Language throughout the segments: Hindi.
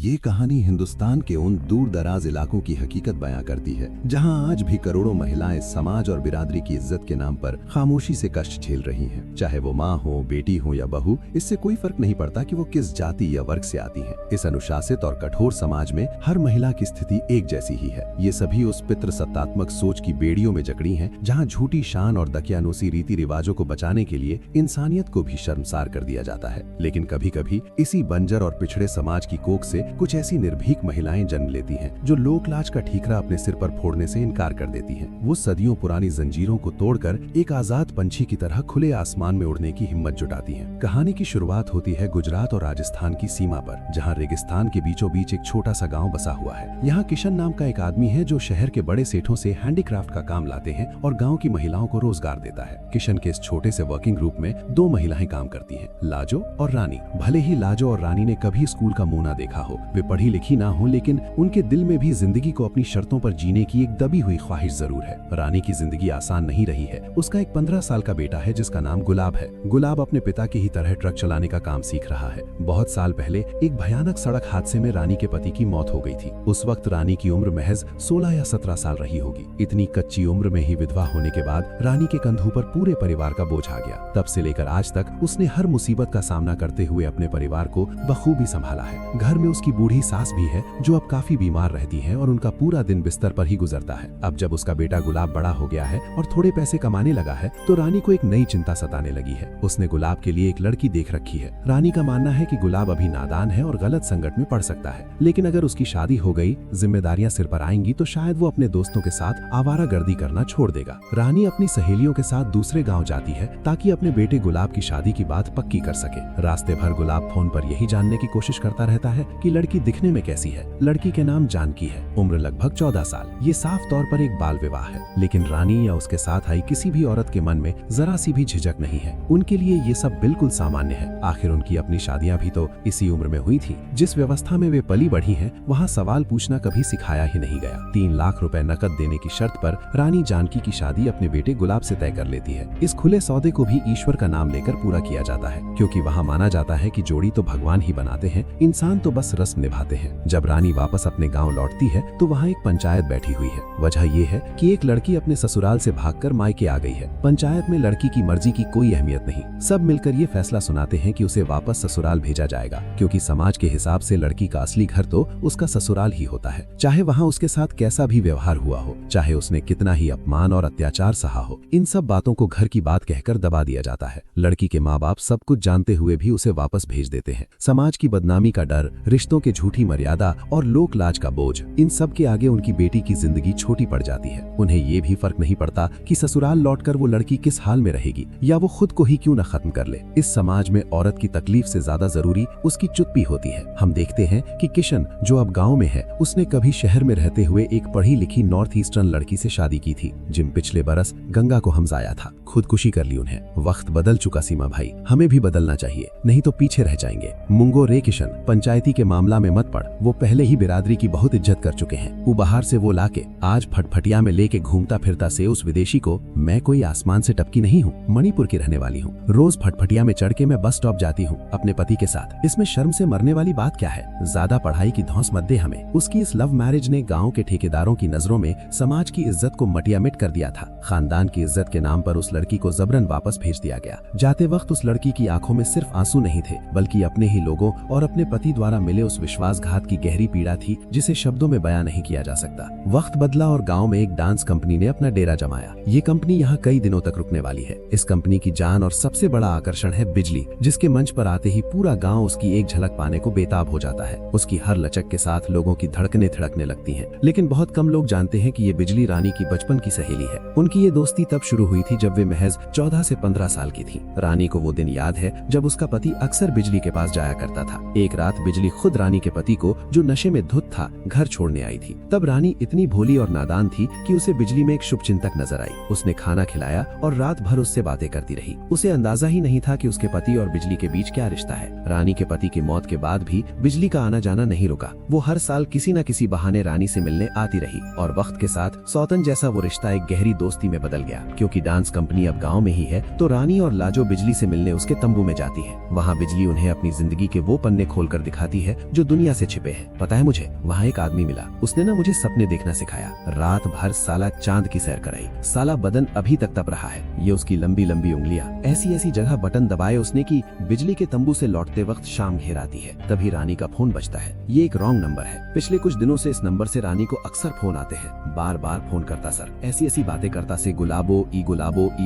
ये कहानी हिंदुस्तान के उन दूर दराज इलाकों की हकीकत बयां करती है जहां आज भी करोड़ों महिलाएं समाज और बिरादरी की इज्जत के नाम पर खामोशी से कष्ट झेल रही हैं। चाहे वो माँ हो, बेटी हो या बहू, इससे कोई फर्क नहीं पड़ता कि वो किस जाति या वर्ग से आती हैं। इस अनुशासित और कठोर समाज में हर महिला की स्थिति एक जैसी ही है। ये सभी उस पितृसत्तात्मक सोच की बेड़ियों में जकड़ी हैं जहाँ झूठी शान और दकियानूसी रीति रिवाजों को बचाने के लिए इंसानियत को भी शर्मसार कर दिया जाता है। लेकिन कभी कभी इसी बंजर और पिछड़े समाज की कोख से कुछ ऐसी निर्भीक महिलाएं जन्म लेती हैं जो लोक लाज का ठीकरा अपने सिर पर फोड़ने से इनकार कर देती हैं। वो सदियों पुरानी जंजीरों को तोड़कर एक आजाद पंछी की तरह खुले आसमान में उड़ने की हिम्मत जुटाती हैं। कहानी की शुरुआत होती है गुजरात और राजस्थान की सीमा पर, जहाँ रेगिस्तान के बीचों बीच एक छोटा सा गाँव बसा हुआ है। यहाँ किशन नाम का एक आदमी है जो शहर के बड़े सेठों से हैंडीक्राफ्ट का काम लाते हैं और गाँव की महिलाओं को रोजगार देता है। किशन के इस छोटे से वर्किंग ग्रुप में दो महिलाएं काम करती हैं, लाजो और रानी। भले ही लाजो और रानी ने कभी स्कूल का मुंह ना देखा हो, वे पढ़ी लिखी ना हो, लेकिन उनके दिल में भी जिंदगी को अपनी शर्तों पर जीने की एक दबी हुई ख्वाहिश जरूर है। रानी की जिंदगी आसान नहीं रही है। उसका एक 15 साल का बेटा है जिसका नाम गुलाब है। गुलाब अपने पिता की ही तरह ट्रक चलाने का काम सीख रहा है। बहुत साल पहले एक भयानक सड़क हादसे में रानी के पति की मौत हो गई थी। उस वक्त रानी की उम्र महज 16 या 17 साल रही होगी। इतनी कच्ची उम्र में ही विधवा होने के बाद रानी के कंधों पर पूरे परिवार का बोझ आ गया। तब से लेकर आज तक उसने हर मुसीबत का सामना करते हुए अपने परिवार को बखूबी संभाला है। घर में उसकी बूढ़ी सास भी है जो अब काफी बीमार रहती है और उनका पूरा दिन बिस्तर पर ही गुजरता है। अब जब उसका बेटा गुलाब बड़ा हो गया है और थोड़े पैसे कमाने लगा है तो रानी को एक नई चिंता सताने लगी है। उसने गुलाब के लिए एक लड़की देख रखी है। रानी का मानना है कि गुलाब अभी नादान है और गलत संगत में पड़ सकता है, लेकिन अगर उसकी शादी हो गई, जिम्मेदारियां सिर पर आएंगी तो शायद वो अपने दोस्तों के साथ आवारागर्दी करना छोड़ देगा। रानी अपनी सहेलियों के साथ दूसरे गाँव जाती है ताकि अपने बेटे गुलाब की शादी की बात पक्की कर सके। रास्ते भर गुलाब फोन पर यही जानने की कोशिश करता रहता है कि लड़की दिखने में कैसी है। लड़की के नाम जानकी है, उम्र लगभग 14 साल। ये साफ तौर पर एक बाल विवाह है, लेकिन रानी या उसके साथ आई किसी भी औरत के मन में जरा सी भी झिझक नहीं है। उनके लिए ये सब बिल्कुल सामान्य है। आखिर उनकी अपनी शादियां भी तो इसी उम्र में हुई थी। जिस व्यवस्था में वे पली बढ़ी हैं, वहाँ सवाल पूछना कभी सिखाया ही नहीं गया। 3 लाख रुपए नकद देने की शर्त पर रानी जानकी की शादी अपने बेटे गुलाब से तय कर लेती है। इस खुले सौदे को भी ईश्वर का नाम लेकर पूरा किया जाता है, क्योंकि वहाँ माना जाता है कि जोड़ी तो भगवान ही बनाते हैं, इंसान तो बस रस्म निभाते हैं। जब रानी वापस अपने गांव लौटती है तो वहाँ एक पंचायत बैठी हुई है। वजह ये है कि एक लड़की अपने ससुराल से भागकर मायके आ गई है। पंचायत में लड़की की मर्जी की कोई अहमियत नहीं। सब मिलकर ये फैसला सुनाते हैं कि उसे वापस ससुराल भेजा जाएगा, क्योंकि समाज के हिसाब से लड़की का असली घर तो उसका ससुराल ही होता है। चाहे वहाँ उसके साथ कैसा भी व्यवहार हुआ हो, चाहे उसने कितना ही अपमान और अत्याचार सहा हो, इन सब बातों को घर की बात कहकर दबा दिया जाता है। लड़की के माँ बाप सब कुछ जानते हुए भी उसे वापस भेज देते हैं। समाज की बदनामी का डर, रिश्तों की झूठी मर्यादा और लोक लाज का बोझ, इन सब के आगे उनकी बेटी की जिंदगी छोटी पड़ जाती है। उन्हें ये भी फर्क नहीं पड़ता कि ससुराल लौटकर वो लड़की किस हाल में रहेगी या वो खुद को ही क्यों न खत्म कर ले। इस समाज में औरत की तकलीफ से ज्यादा जरूरी उसकी चुप्पी होती है। हम देखते हैं कि किशन, जो अब गाँव में है, उसने कभी शहर में रहते हुए एक पढ़ी लिखी नॉर्थ ईस्टर्न लड़की से शादी की थी, जिन पिछले बरस गंगा को हमजाया था। खुदकुशी कर ली उन्हें। वक्त बदल चुका सीमा भाई, हमें भी बदलना चाहिए, नहीं तो पीछे रह जाएंगे। मुंगो रे किशन, पंचायती के मामला में मत पड़। वो पहले ही बिरादरी की बहुत इज्जत कर चुके हैं। वो बाहर से वो लाके आज फटफटिया में लेके घूमता फिरता से उस विदेशी को, मैं कोई आसमान से टपकी नहीं हूँ, मणिपुर की रहने वाली हूँ। रोज फटफटिया में चढ़ के मैं बस स्टॉप जाती हूँ अपने पति के साथ। इसमें शर्म से मरने वाली बात क्या है? ज्यादा पढ़ाई की धौंस मत दे हमें। उसकी इस लव मैरिज ने गाँव के ठेकेदारों की नजरों में समाज की इज्जत को मटियामिट कर दिया था। खानदान की इज्जत के नाम पर उस लड़की को जबरन वापस भेज दिया गया। जाते वक्त उस लड़की की आंखों में सिर्फ आंसू नहीं थे, बल्कि अपने ही लोगों और अपने पति द्वारा मिले उस विश्वासघात की गहरी पीड़ा थी जिसे शब्दों में बयां नहीं किया जा सकता। वक्त बदला और गांव में एक डांस कंपनी ने अपना डेरा जमाया। ये कंपनी यहाँ कई दिनों तक रुकने वाली है। इस कंपनी की जान और सबसे बड़ा आकर्षण है बिजली, जिसके मंच पर आते ही पूरा गाँव उसकी एक झलक पाने को बेताब हो जाता है। उसकी हर लचक के साथ लोगों की धड़कनें थिड़कने लगती हैं। लेकिन बहुत कम लोग जानते हैं कि ये बिजली रानी की बचपन की सहेली है। उनकी ये दोस्ती तब शुरू हुई थी जब वे महज 14 से 15 साल की थी। रानी को वो दिन याद है जब उसका पति अक्सर बिजली के पास जाया करता था। एक रात बिजली खुद रानी के पति को, जो नशे में धुत था, घर छोड़ने आई थी। तब रानी इतनी भोली और नादान थी कि उसे बिजली में एक शुभचिंतक नजर आई। उसने खाना खिलाया और रात भर उससे बातें करती रही। उसे अंदाजा ही नहीं था कि उसके पति और बिजली के बीच क्या रिश्ता है। रानी के पति की मौत के बाद भी बिजली का आना जाना नहीं रुका। वो हर साल किसी न किसी बहाने रानी से मिलने आती रही और वक्त के साथ सौतन जैसा वो रिश्ता एक गहरी दोस्ती में बदल गया। क्योंकि डांस कंपनी अब गाँव में ही है तो रानी और लाजो बिजली से मिलने उसके तंबू में जाती है। वहाँ बिजली उन्हें अपनी जिंदगी के वो पन्ने खोलकर दिखाती है जो दुनिया से छिपे हैं। पता है मुझे, वहाँ एक आदमी मिला, उसने ना मुझे सपने देखना सिखाया। रात भर साला चांद की सैर कराई। साला बदन अभी तक तप रहा है। ये उसकी लंबी लंबी उंगलियां ऐसी ऐसी जगह बटन दबाए उसने कि बिजली के तंबू से लौटते वक्त शाम घेर आती है। तभी रानी का फोन बजता है। ये एक रॉन्ग नंबर है। पिछले कुछ दिनों से इस नंबर से रानी को अक्सर फोन आते हैं। बार बार फोन करता सर, ऐसी ऐसी बातें करता से गुलाबो ई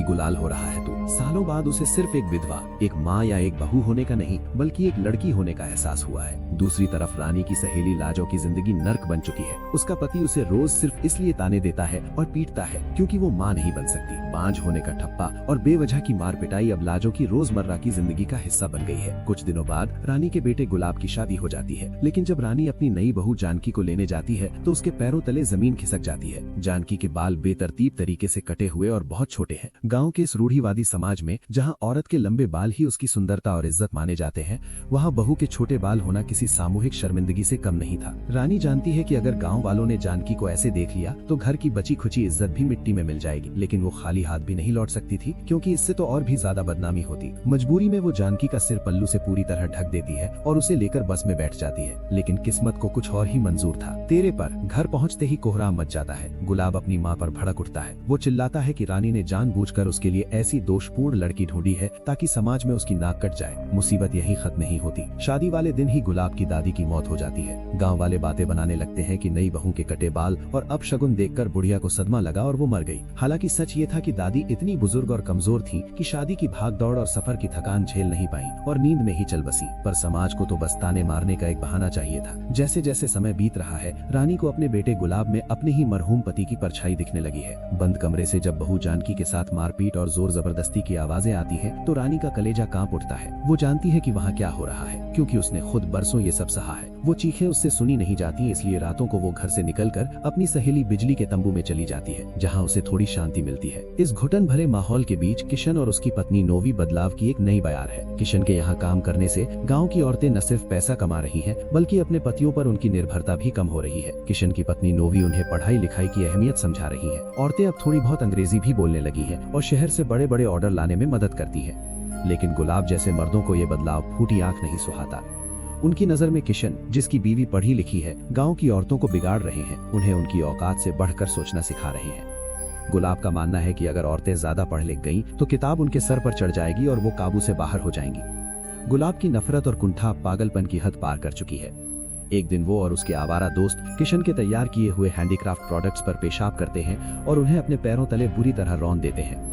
गुलाल हो रहा है तू। सालों बाद उसे सिर्फ एक विधवा, एक माँ या एक बहू होने का नहीं बल्कि एक लड़की होने का एहसास हुआ है। दूसरी तरफ रानी की सहेली लाजो की जिंदगी नर्क बन चुकी है। उसका पति उसे रोज सिर्फ इसलिए ताने देता है और पीटता है क्योंकि वो माँ नहीं बन सकती। बांझ होने का ठप्पा और बेवजह की मार पिटाई अब लाजो की रोजमर्रा की जिंदगी का हिस्सा बन गई है। कुछ दिनों बाद रानी के बेटे गुलाब की शादी हो जाती है, लेकिन जब रानी अपनी नई बहू जानकी को लेने जाती है तो उसके पैरों तले जमीन खिसक जाती है। जानकी के बाल बेतरतीब तरीके से कटे हुए और बहुत छोटे हैं। गाँव के इस रूढ़िवादी समाज में जहाँ औरत के लंबे बाल ही उसकी सुंदरता और इज्जत माने जाते हैं, वहाँ बहू के छोटे बाल होना किसी सामूहिक शर्मिंदगी से कम नहीं था। रानी जानती है कि अगर गांव वालों ने जानकी को ऐसे देख लिया तो घर की बची खुची इज्जत भी मिट्टी में मिल जाएगी, लेकिन वो खाली हाथ भी नहीं लौट सकती थी क्योंकि इससे तो और भी ज्यादा बदनामी होती। मजबूरी में वो जानकी का सिर पल्लू से पूरी तरह ढक देती है और उसे लेकर बस में बैठ जाती है। लेकिन किस्मत को कुछ और ही मंजूर था। तेरे पर घर पहुँचते ही कोहराम मच जाता है। गुलाब अपनी माँ पर भड़क उठता है। वो चिल्लाता है कि रानी ने जानबूझकर उसके लिए ऐसी दोषपूर्ण लड़की ढूंढी है ताकि समाज में उसकी नाक कट जाए। मुसीबत यही खत्म नहीं होती। शादी वाले दिन ही गुलाब की दादी की मौत हो जाती है। गांव वाले बातें बनाने लगते हैं कि नई बहू के कटे बाल और अपशगुन देखकर बुढ़िया को सदमा लगा और वो मर गई। हालांकि सच ये था कि दादी इतनी बुजुर्ग और कमजोर थी कि शादी की भाग दौड़ और सफर की थकान झेल नहीं पाई और नींद में ही चल बसी। पर समाज को तो बस ताने मारने का एक बहाना चाहिए था। जैसे जैसे समय बीत रहा है, रानी को अपने बेटे गुलाब में अपने ही मरहूम पति की परछाई दिखने लगी है। बंद कमरे से जब बहू जानकी के साथ मारपीट और जोर जबरदस्ती की आवाजें आती हैं, तो रानी का कलेजा कांप उठता है। वो जानती है कि वहाँ क्या हो रहा है क्योंकि उसने खुद बरसों ये सब सहा है। वो चीखें उससे सुनी नहीं जाती, इसलिए रातों को वो घर से निकलकर अपनी सहेली बिजली के तंबू में चली जाती है, जहाँ उसे थोड़ी शांति मिलती है। इस घुटन भरे माहौल के बीच किशन और उसकी पत्नी नोवी बदलाव की एक नई बयार है। किशन के यहाँ काम करने से गाँव की औरतें न सिर्फ पैसा कमा रही है बल्कि अपने पतियों पर उनकी निर्भरता भी कम हो रही है। किशन की पत्नी नोवी उन्हें पढ़ाई लिखाई की अहमियत समझा रही है। औरतें अब थोड़ी बहुत अंग्रेजी भी बोलने लगी है और शहर से बड़े बड़े ऑर्डर लाने में मदद करती है। लेकिन गुलाब जैसे मर्दों को ये बदलाव फूटी आंख नहीं सुहाता। उनकी नजर में किशन, जिसकी बीवी पढ़ी लिखी है, गांव की औरतों को बिगाड़ रहे हैं, उन्हें उनकी औकात से बढ़कर सोचना सिखा रहे हैं। गुलाब का मानना है कि अगर औरतें ज्यादा पढ़ लिख गईं तो किताब उनके सर पर चढ़ जाएगी और वो काबू से बाहर हो जाएंगी। गुलाब की नफरत और कुंठा पागलपन की हद पार कर चुकी है। एक दिन वो और उसके आवारा दोस्त किशन के तैयार किए हुए हैंडीक्राफ्ट प्रोडक्ट्स पर पेशाब करते हैं और उन्हें अपने पैरों तले बुरी तरह रौंद देते हैं।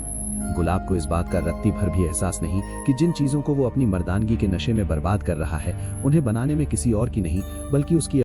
गुलाब को इस बात का रत्ती भर भी एहसास नहीं कि जिन चीजों को वो अपनी मर्दानगी के नशे में बर्बाद कर रहा है, उन्हें बनाने में किसी और की नहीं बल्कि उसकी